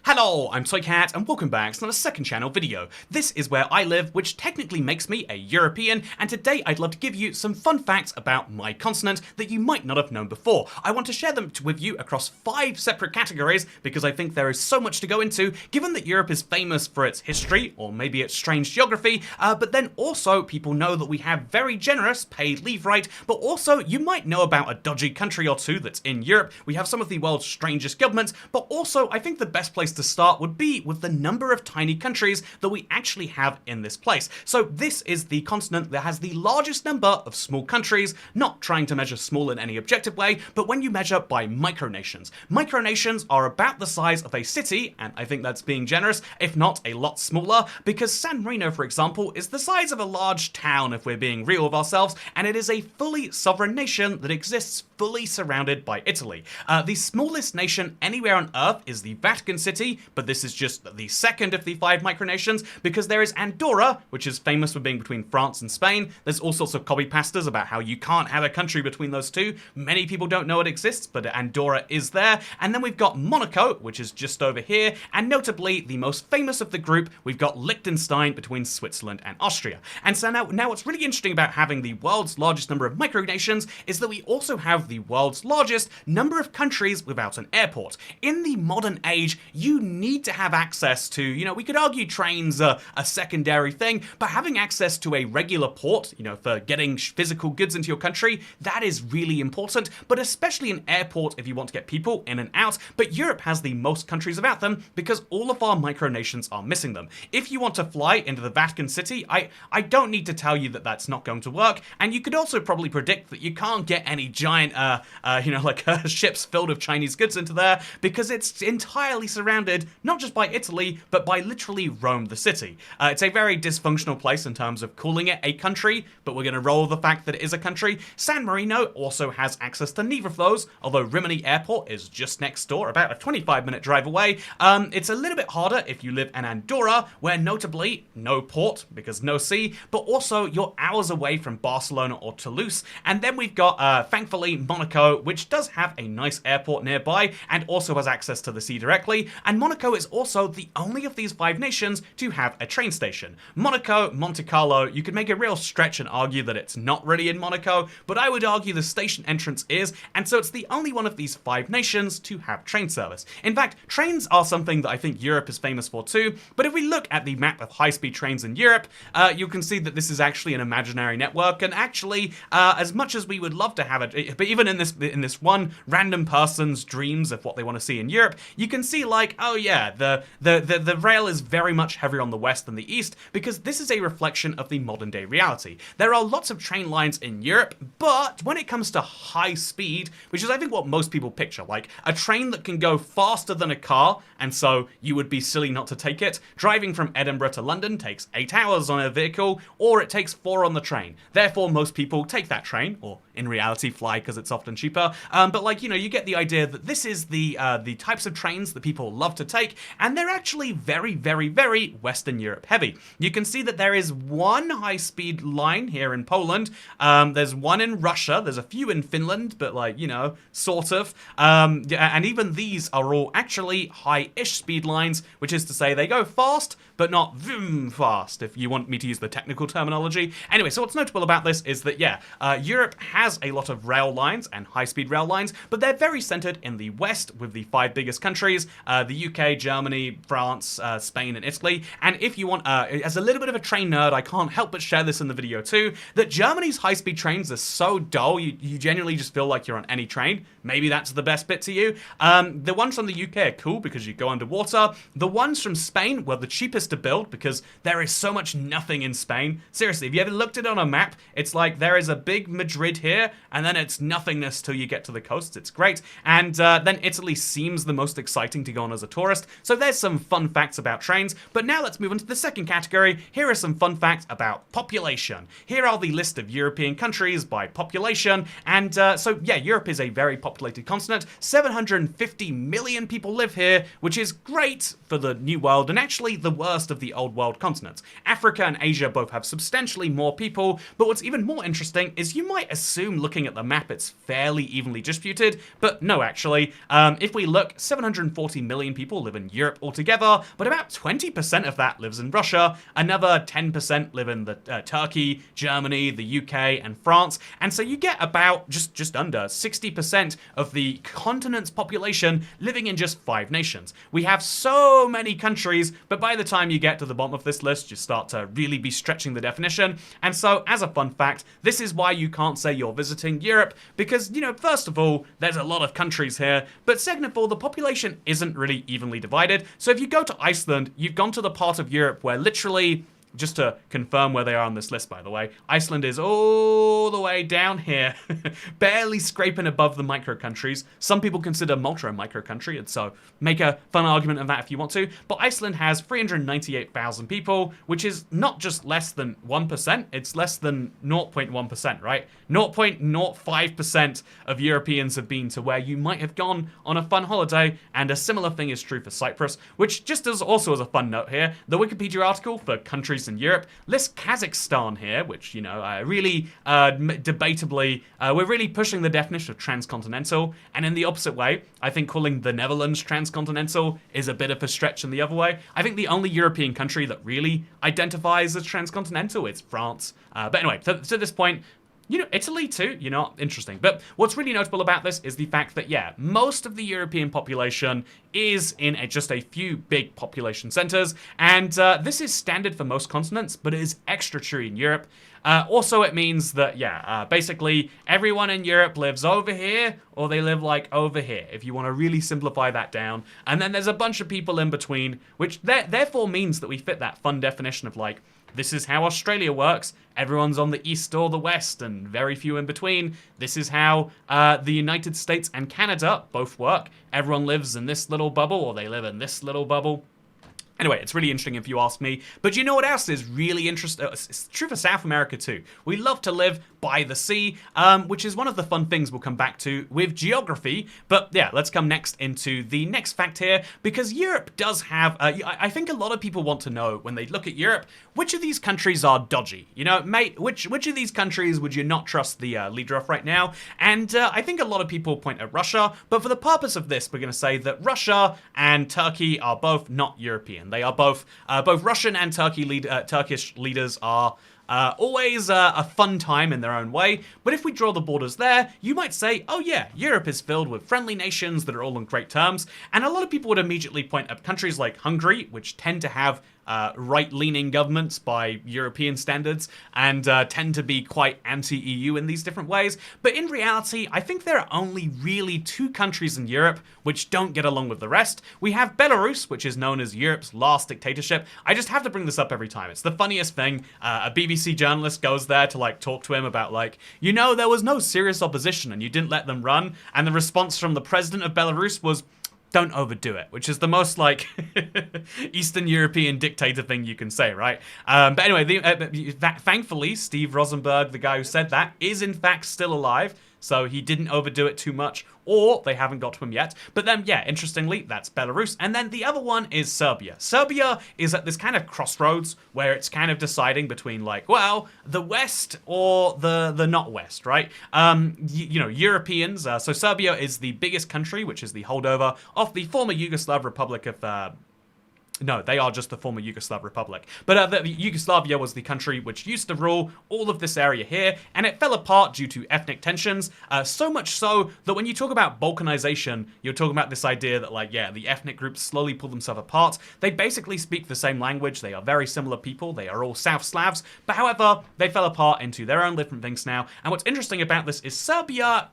Hello, I'm Toycat and welcome back to another second channel video. This is where I live, which technically makes me a European, and today I'd love to give you some fun facts about my continent that you might not have known before. I want to share them with you across 5 separate categories because I think there is so much to go into, given that Europe is famous for its history, or maybe its strange geography, but then also people know that we have very generous paid leave right, but also you might know about a dodgy country or two that's in Europe. We have some of the world's strangest governments, but also I think the best place to start would be with the number of tiny countries that we actually have in this place. So this is the continent that has the largest number of small countries, not trying to measure small in any objective way, but when you measure by micronations. Micronations are about the size of a city, and I think that's being generous, if not a lot smaller, because San Marino, for example, is the size of a large town if we're being real with ourselves, and it is a fully sovereign nation that exists fully surrounded by Italy. The smallest nation anywhere on Earth is the Vatican City, but this is just the second of the 5 micronations, because there is Andorra, which is famous for being between France and Spain. There's all sorts of copypastas about how you can't have a country between those two. Many people don't know it exists, but Andorra is there. And then we've got Monaco, which is just over here, and notably, the most famous of the group, we've got Liechtenstein between Switzerland and Austria. And so now what's really interesting about having the world's largest number of micronations is that we also have the world's largest number of countries without an airport. In the modern age, you need to have access to, we could argue trains are a secondary thing, but having access to a regular port, for getting physical goods into your country, that is really important, but especially an airport if you want to get people in and out. But Europe has the most countries without them because all of our micronations are missing them. If you want to fly into the Vatican City, I don't need to tell you that that's not going to work, and you could also probably predict that you can't get any giant, ships filled with Chinese goods into there because it's entirely surrounded not just by Italy, but by literally Rome the city. It's a very dysfunctional place in terms of calling it a country, but we're going to roll with the fact that it is a country. San Marino also has access to neither of those, although Rimini Airport is just next door, about a 25-minute drive away. It's a little bit harder if you live in Andorra, where notably, no port, because no sea, but also you're hours away from Barcelona or Toulouse. And then we've got, thankfully, Monaco, which does have a nice airport nearby, and also has access to the sea directly, and Monaco is also the only of these 5 nations to have a train station. Monaco, Monte Carlo, you could make a real stretch and argue that it's not really in Monaco, but I would argue the station entrance is, and so it's the only one of these 5 nations to have train service. In fact, trains are something that I think Europe is famous for too, but if we look at the map of high-speed trains in Europe, you can see that this is actually an imaginary network, and actually, as much as we would love to have it, but even in this one random person's dreams of what they want to see in Europe, you can see like, oh yeah, the rail is very much heavier on the west than the east, because this is a reflection of the modern day reality. There are lots of train lines in Europe, but when it comes to high speed, which is I think what most people picture, like a train that can go faster than a car, and so you would be silly not to take it. Driving from Edinburgh to London takes 8 hours on a vehicle, or it takes 4 on the train. Therefore, most people take that train, or in reality fly because it's often cheaper. But you get the idea that this is the types of trains that people love to take, and they're actually very, very, very Western Europe heavy. You can see that there is one high-speed line here in Poland. There's one in Russia. There's a few in Finland, but sort of. And even these are all actually high-ish speed lines, which is to say they go fast, but not vroom fast, if you want me to use the technical terminology. Anyway, so what's notable about this is that, Europe has a lot of rail lines and high-speed rail lines, but they're very centered in the west with the 5 biggest countries, the UK, Germany, France, Spain, and Italy. And if you want, as a little bit of a train nerd, I can't help but share this in the video too, that Germany's high-speed trains are so dull, you genuinely just feel like you're on any train. Maybe that's the best bit to you. The ones from the UK are cool because you go underwater. The ones from Spain were the cheapest to build because there is so much nothing in Spain. Seriously, if you ever looked at it on a map, it's like there is a big Madrid here, and then it's nothingness till you get to the coast. It's great. And then Italy seems the most exciting to go on as a tourist. So there's some fun facts about trains. But now let's move on to the second category. Here are some fun facts about population. Here are the list of European countries by population. And Europe is a very populated continent. 750 million people live here, which is great for the New World and actually the worst of the Old World continents. Africa and Asia both have substantially more people, but what's even more interesting is you might assume looking at the map it's fairly evenly distributed, but no actually. If we look, 740 million people live in Europe altogether, but about 20% of that lives in Russia. Another 10% live in Turkey, Germany, the UK, and France. And so you get about just under 60% of the continent's population living in just 5 nations. We have so many countries, but by the time you get to the bottom of this list, you start to really be stretching the definition. And so, as a fun fact, this is why you can't say you're visiting Europe, because, you know, first of all, there's a lot of countries here, but second of all, the population isn't really evenly divided. So if you go to Iceland, you've gone to the part of Europe where literally, just to confirm where they are on this list, by the way, Iceland is all the way down here, barely scraping above the micro-countries. Some people consider Malta a micro-country, and so make a fun argument of that if you want to. But Iceland has 398,000 people, which is not just less than 1%, it's less than 0.1%, right? 0.05% of Europeans have been to where you might have gone on a fun holiday, and a similar thing is true for Cyprus, which just also as a fun note here, the Wikipedia article for countries in Europe lists Kazakhstan here, which, you know, really debatably, we're really pushing the definition of transcontinental, and in the opposite way, I think calling the Netherlands transcontinental is a bit of a stretch in the other way. I think the only European country that really identifies as transcontinental is France. But anyway, to this point, you know, Italy too, you know, interesting. But what's really notable about this is the fact that, yeah, most of the European population is in just a few big population centers, and this is standard for most continents, but it is extra true in Europe. Also, it means that, yeah, basically everyone in Europe lives over here, or they live like over here, if you want to really simplify that down. And then there's a bunch of people in between, which therefore means that we fit that fun definition of like, this is how Australia works. Everyone's on the east or the west, and very few in between. This is how the United States and Canada both work. Everyone lives in this little bubble, or they live in this little bubble. Anyway, it's really interesting if you ask me. But you know what else is really interesting? It's true for South America too. We love to live by the sea, which is one of the fun things we'll come back to with geography. But yeah, let's come next into the next fact here, because Europe does have, I think a lot of people want to know when they look at Europe, which of these countries are dodgy? You know, mate, which of these countries would you not trust the leader of right now? And I think a lot of people point at Russia, but for the purpose of this, we're going to say that Russia and Turkey are both not European. They are both Russian and Turkish leaders are always a fun time in their own way. But if we draw the borders there, you might say, oh yeah, Europe is filled with friendly nations that are all on great terms. And a lot of people would immediately point at countries like Hungary, which tend to have right-leaning governments by European standards, and tend to be quite anti-EU in these different ways. But in reality, I think there are only really 2 countries in Europe which don't get along with the rest. We have Belarus, which is known as Europe's last dictatorship. I just have to bring this up every time. It's the funniest thing. A BBC journalist goes there to like talk to him about like, you know, there was no serious opposition and you didn't let them run. And the response from the president of Belarus was, don't overdo it, which is the most like Eastern European dictator thing you can say, right? But anyway, thankfully, Steve Rosenberg, the guy who said that, is in fact still alive. So he didn't overdo it too much, or they haven't got to him yet. But then, yeah, interestingly, that's Belarus. And then the other one is Serbia. Serbia is at this kind of crossroads where it's kind of deciding between like, well, the West or the not West, right? You know, Europeans. So Serbia is the biggest country, which is the holdover of the former Yugoslav Republic of... No, they are just the former Yugoslav Republic. But Yugoslavia was the country which used to rule all of this area here, and it fell apart due to ethnic tensions, so much so that when you talk about Balkanization, you're talking about this idea that, like, yeah, the ethnic groups slowly pull themselves apart. They basically speak the same language. They are very similar people. They are all South Slavs. But however, they fell apart into their own different things now. And what's interesting about this is Serbia,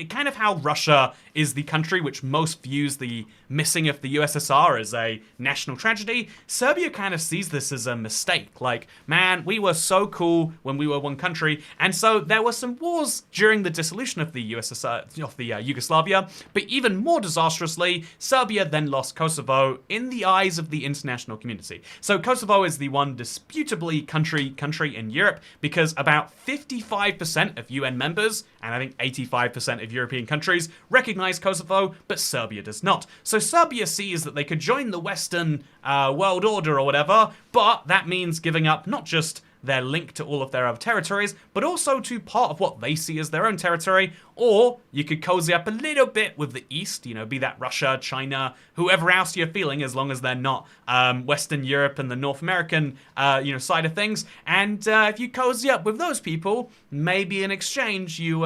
kind of how Russia is the country which most views the missing of the USSR as a national tragedy. Serbia kind of sees this as a mistake. Like, man, we were so cool when we were one country, and so there were some wars during the dissolution of the USSR, of the Yugoslavia, but even more disastrously, Serbia then lost Kosovo in the eyes of the international community. So Kosovo is the one disputably country in Europe, because about 55% of UN members, and I think 85% of European countries, recognize Kosovo, but Serbia does not. So Serbia sees that they could join the Western world order or whatever, but that means giving up not just their link to all of their other territories, but also to part of what they see as their own territory. Or you could cozy up a little bit with the East, be that Russia, China, whoever else you're feeling, as long as they're not Western Europe and the North American, side of things. And if you cozy up with those people, maybe in exchange you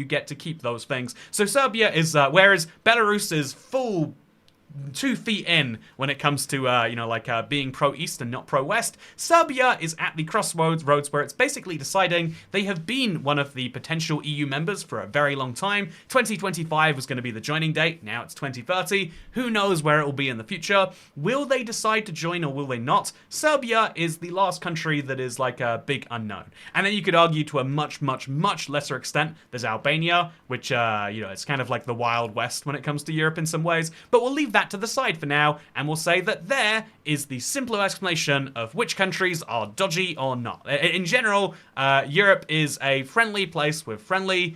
get to keep those things. So Serbia is, whereas Belarus is full 2 feet in when it comes to, being pro-East and not pro-West, Serbia is at the crossroads where it's basically deciding. They have been one of the potential EU members for a very long time. 2025 was going to be the joining date. Now it's 2030. Who knows where it will be in the future? Will they decide to join or will they not? Serbia is the last country that is like a big unknown. And then you could argue to a much, much, much lesser extent, there's Albania, which, it's kind of like the Wild West when it comes to Europe in some ways. But we'll leave that to the side for now, and we'll say that there is the simpler explanation of which countries are dodgy or not. In general, Europe is a friendly place with friendly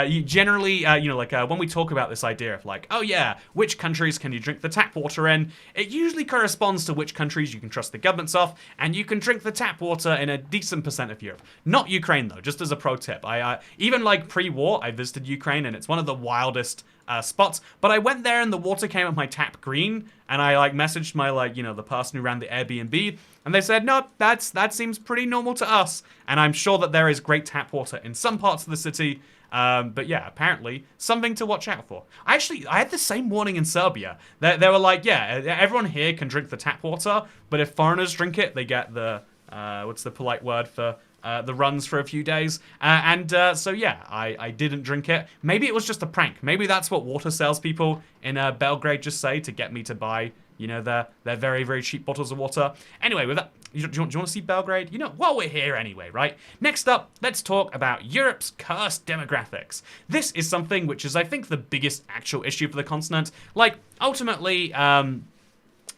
you generally, when we talk about this idea of like, oh yeah, which countries can you drink the tap water in, it usually corresponds to which countries you can trust the governments of, and you can drink the tap water in a decent percent of Europe. Not Ukraine though, just as a pro tip. I even like pre-war, I visited Ukraine, and it's one of the wildest spots, but I went there and the water came up my tap green, and I messaged my the person who ran the Airbnb, and they said, no, that seems pretty normal to us. And I'm sure that there is great tap water in some parts of the city, but yeah, apparently something to watch out for. I had the same warning in Serbia. They were like, yeah, everyone here can drink the tap water, but if foreigners drink it, they get the what's the polite word for the runs for a few days. So yeah, I didn't drink it. Maybe it was just a prank. Maybe that's what water salespeople in Belgrade just say to get me to buy, their very, very cheap bottles of water. Anyway, with that, do you want to see Belgrade? While we're here anyway, right? Next up, let's talk about Europe's cursed demographics. This is something which is, I think, the biggest actual issue for the continent. Like, ultimately,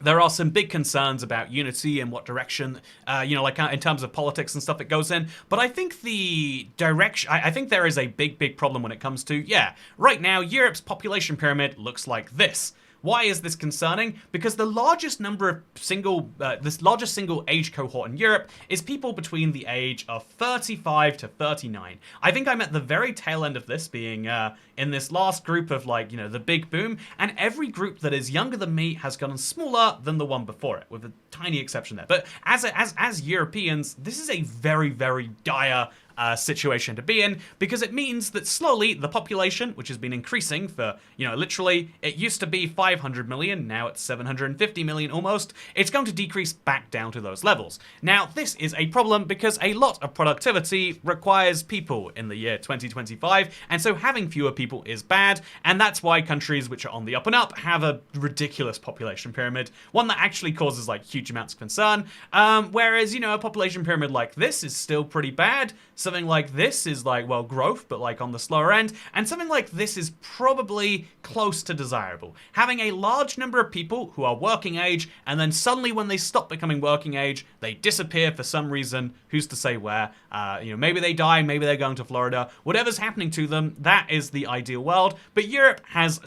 there are some big concerns about unity and what direction, in terms of politics and stuff it goes in. But I think I think there is a big, big problem when it comes to, right now, Europe's population pyramid looks like this. Why is this concerning? Because the largest single age cohort in Europe is people between the age of 35 to 39. I think I'm at the very tail end of this, being in this last group of the big boom, and every group that is younger than me has gotten smaller than the one before it, with a tiny exception there. But as Europeans, this is a very, very dire situation to be in, because it means that slowly the population, which has been increasing for, literally, it used to be 500 million, now it's 750 million almost, it's going to decrease back down to those levels. Now, this is a problem because a lot of productivity requires people in the year 2025, and so having fewer people is bad, and that's why countries which are on the up and up have a ridiculous population pyramid, one that actually causes huge amounts of concern, whereas, a population pyramid like this is still pretty bad. Something like this is growth, but on the slower end. And something like this is probably close to desirable. Having a large number of people who are working age, and then suddenly when they stop becoming working age, they disappear for some reason. Who's to say where? Maybe they die, maybe they're going to Florida. Whatever's happening to them, that is the ideal world. But Europe has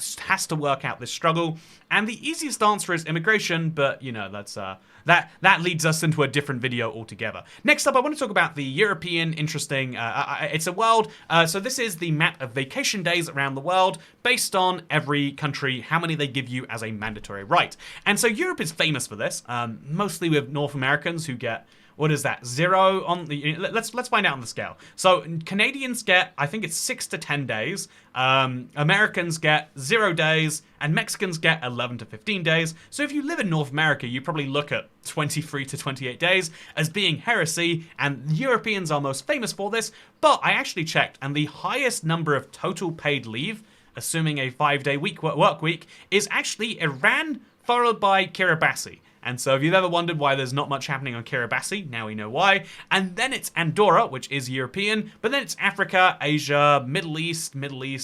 to work out this struggle. And the easiest answer is immigration, but that's that leads us into a different video altogether. Next up, I want to talk about the European interesting. It's a world. So this is the map of vacation days around the world based on every country, how many they give you as a mandatory right. And so Europe is famous for this, mostly with North Americans who get. What is that? 0 on the. Let's find out on the scale. So Canadians get, I think it's 6 to 10 days. Americans get 0 days, and Mexicans get 11 to 15 days. So if you live in North America, you probably look at 23 to 28 days as being heresy, and Europeans are most famous for this. But I actually checked, and the highest number of total paid leave, assuming a 5-day work week, is actually Iran, followed by Kiribati. And so if you've ever wondered why there's not much happening on Kiribati, now we know why. And then it's Andorra, which is European, but then it's Africa, Asia, Middle East,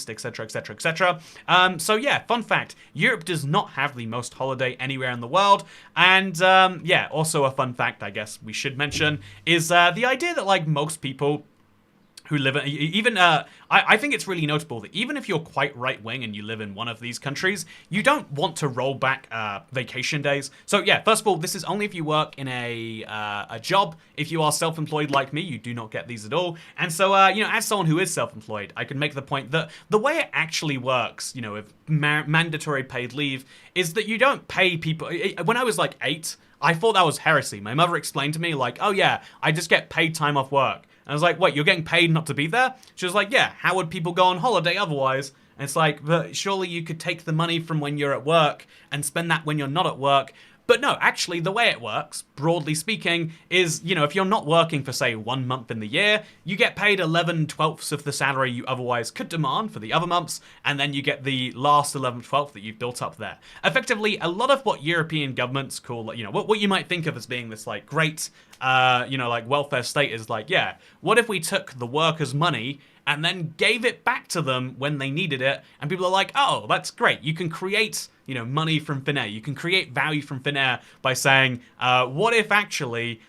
etc., etc., etc. So yeah, fun fact, Europe does not have the most holiday anywhere in the world. And also a fun fact I guess we should mention is the idea that most people who live in, even I think it's really notable that even if you're quite right wing and you live in one of these countries, you don't want to roll back vacation days. So yeah, first of all, this is only if you work in a job. If you are self-employed like me, you do not get these at all. And so as someone who is self-employed, I can make the point that the way it actually works, with mandatory paid leave, is that you don't pay people. When I was like 8, I thought that was heresy. My mother explained to me like, oh yeah, I just get paid time off work. And I was like, wait, you're getting paid not to be there? She was like, yeah, how would people go on holiday otherwise? And it's like, but surely you could take the money from when you're at work and spend that when you're not at work. But no, actually, the way it works, broadly speaking, is, if you're not working for, say, 1 month in the year, you get paid 11/12 of the salary you otherwise could demand for the other months, and then you get the last 11/12 that you've built up there. Effectively, a lot of what European governments call, what you might think of as being this, like, great, welfare state is like, yeah, what if we took the workers' money and then gave it back to them when they needed it? And people are like, oh, that's great. You can create, money from thin air. You can create value from thin air by saying, what if actually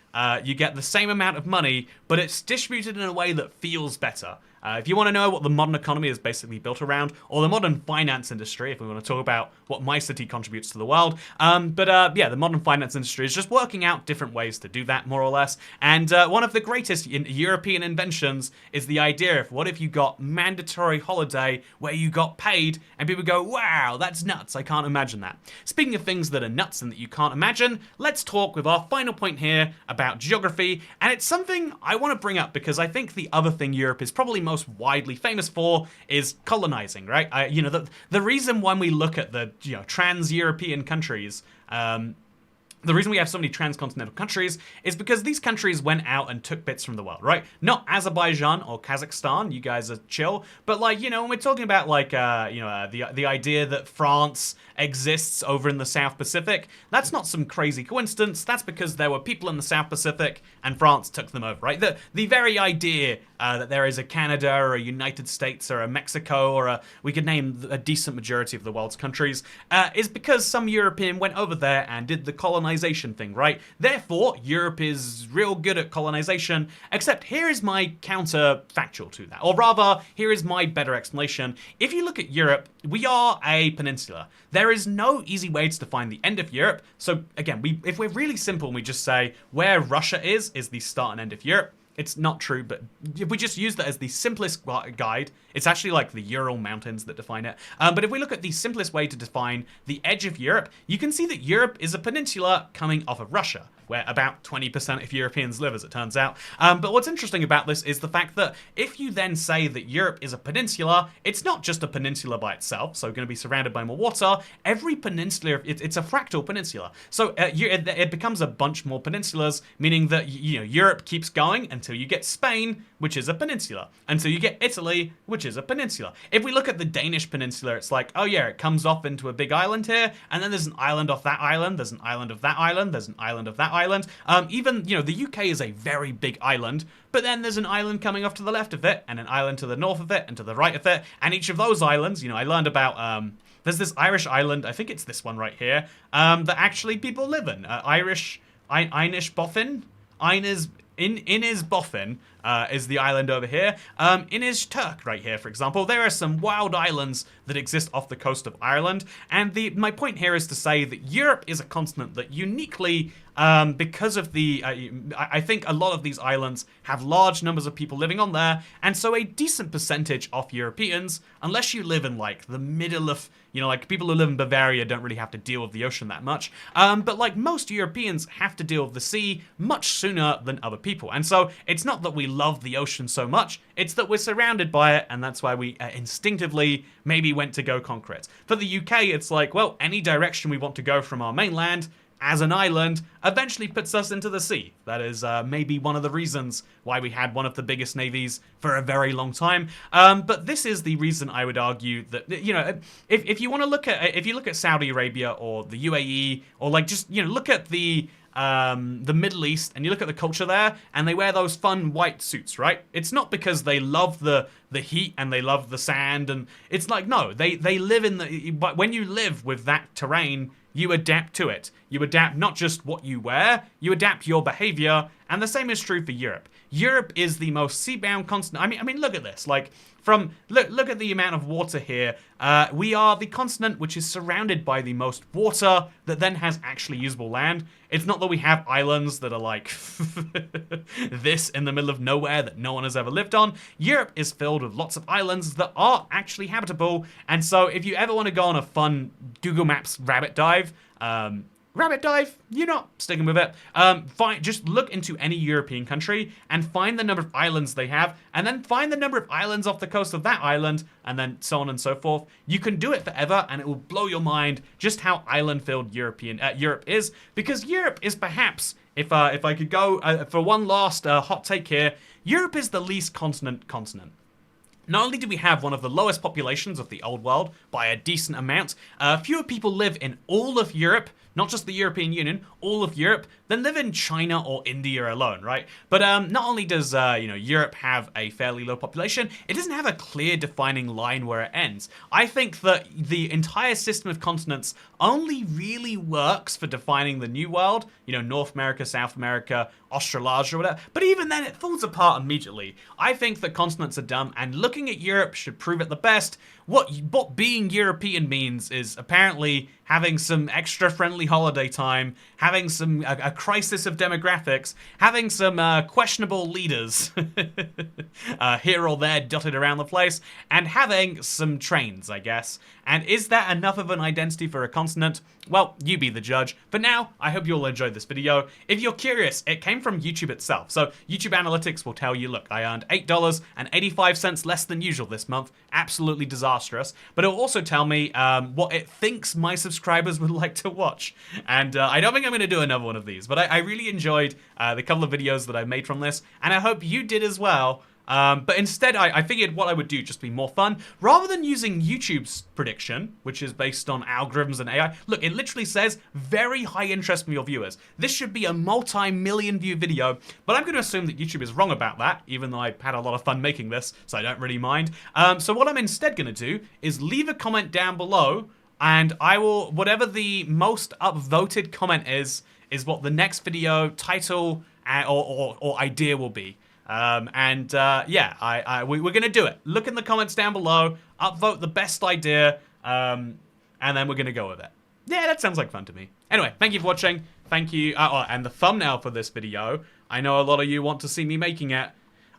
you get the same amount of money, but it's distributed in a way that feels better? If you want to know what the modern economy is basically built around, or the modern finance industry, if we want to talk about what my city contributes to the world, the modern finance industry is just working out different ways to do that, more or less. And one of the greatest European inventions is the idea of what if you got mandatory holiday where you got paid, and people go, wow, that's nuts, I can't imagine that. Speaking of things that are nuts and that you can't imagine, let's talk with our final point here about geography, and it's something I want to bring up because I think the other thing Europe is probably most widely famous for is colonizing, right? The reason when we look at the trans-European countries, the reason we have so many transcontinental countries is because these countries went out and took bits from the world, right? Not Azerbaijan or Kazakhstan, you guys are chill, but when we're talking about the idea that France exists over in the South Pacific, that's not some crazy coincidence. That's because there were people in the South Pacific and France took them over, right? The very idea that there is a Canada or a United States or a Mexico or we could name a decent majority of the world's countries is because some European went over there and did the colonization thing, right? Therefore, Europe is real good at colonization, except here is my counterfactual to that. Or rather, here is my better explanation. If you look at Europe, we are a peninsula. There is no easy way to define the end of Europe. So again, if we're really simple and we just say where Russia is the start and end of Europe, it's not true, but if we just use that as the simplest guide, it's actually like the Ural Mountains that define it. But if we look at the simplest way to define the edge of Europe, you can see that Europe is a peninsula coming off of Russia, where about 20% of Europeans live, as it turns out. But what's interesting about this is the fact that if you then say that Europe is a peninsula, it's not just a peninsula by itself, so going to be surrounded by more water. Every peninsula, it's a fractal peninsula. So it becomes a bunch more peninsulas, meaning that Europe keeps going until you get Spain, which is a peninsula, until you get Italy, which is a peninsula. If we look at the Danish peninsula, it's like, oh yeah, it comes off into a big island here, and then there's an island off that island, there's an island of that island, there's an island of that island. Even, the UK is a very big island, but then there's an island coming off to the left of it, and an island to the north of it, and to the right of it, and each of those islands, I learned about, there's this Irish island, I think it's this one right here, that actually people live in. Inish Boffin? Iniz Boffin is the island over here. Iniz Turk right here, for example. There are some wild islands that exist off the coast of Ireland. And my point here is to say that Europe is a continent that uniquely, because of I think a lot of these islands have large numbers of people living on there. And so a decent percentage of Europeans, unless you live in the middle of, people who live in Bavaria don't really have to deal with the ocean that much. But most Europeans have to deal with the sea much sooner than other people. And so it's not that we love the ocean so much, it's that we're surrounded by it, and that's why we instinctively maybe went to go conquer it. For the UK, it's like, well, any direction we want to go from our mainland as an island eventually puts us into the sea. That is maybe one of the reasons why we had one of the biggest navies for a very long time. But this is the reason I would argue that, if you want to look at Saudi Arabia or the UAE, or look at the Middle East, and you look at the culture there, and they wear those fun white suits, right? It's not because they love the heat and they love the sand, and it's like, no, they live but when you live with that terrain, you adapt to it. You adapt not just what you wear, you adapt your behavior, And the same is true for Europe. Europe is the most seabound continent. I mean, look at this. Like, look at the amount of water here. We are the continent which is surrounded by the most water that then has actually usable land. It's not that we have islands that are like this in the middle of nowhere that no one has ever lived on. Europe is filled with lots of islands that are actually habitable. And so if you ever want to go on a fun Google Maps rabbit dive, you're not sticking with it. Just look into any European country and find the number of islands they have, and then find the number of islands off the coast of that island, and then so on and so forth. You can do it forever, and it will blow your mind just how island-filled Europe is, because Europe is perhaps, if I could go for one last hot take here, Europe is the least continent. Not only do we have one of the lowest populations of the old world by a decent amount, fewer people live in all of Europe, not just the European Union, all of Europe, than live in China or India alone, right? But not only does Europe have a fairly low population, it doesn't have a clear defining line where it ends. I think that the entire system of continents only really works for defining the New World, North America, South America, Australasia, or whatever, but even then it falls apart immediately. I think that continents are dumb, and looking at Europe should prove it the best. What being European means is apparently having some extra friendly holiday time, having some a crisis of demographics, having some questionable leaders here or there dotted around the place, and having some trains, I guess. And is that enough of an identity for a continent? Well, you be the judge. For now, I hope you all enjoyed this video. If you're curious, it came from YouTube itself. So YouTube Analytics will tell you, look, I earned $8.85 less than usual this month. Absolutely disastrous. But it'll also tell me what it thinks my subscribers would like to watch. And I don't think I'm going to do another one of these, but I really enjoyed the couple of videos that I made from this, and I hope you did as well. But instead, I figured what I would do just be more fun. Rather than using YouTube's prediction, which is based on algorithms and AI, look, it literally says very high interest from your viewers. This should be a multi-million view video, but I'm going to assume that YouTube is wrong about that, even though I had a lot of fun making this, so I don't really mind. So what I'm instead going to do is leave a comment down below, and I will, whatever the most upvoted comment is what the next video title or idea will be. Yeah, we're gonna do it. Look in the comments down below, upvote the best idea, and then we're gonna go with it. Yeah, that sounds like fun to me. Anyway, thank you for watching. Thank you. And the thumbnail for this video, I know a lot of you want to see me making it.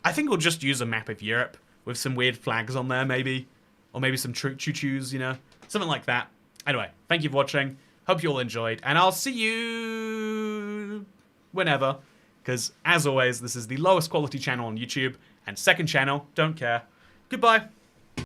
I think we'll just use a map of Europe with some weird flags on there, maybe. Or maybe some choo-choos, something like that. Anyway, thank you for watching. Hope you all enjoyed, and I'll see you whenever. Because, as always, this is the lowest quality channel on YouTube, and second channel, don't care. Goodbye.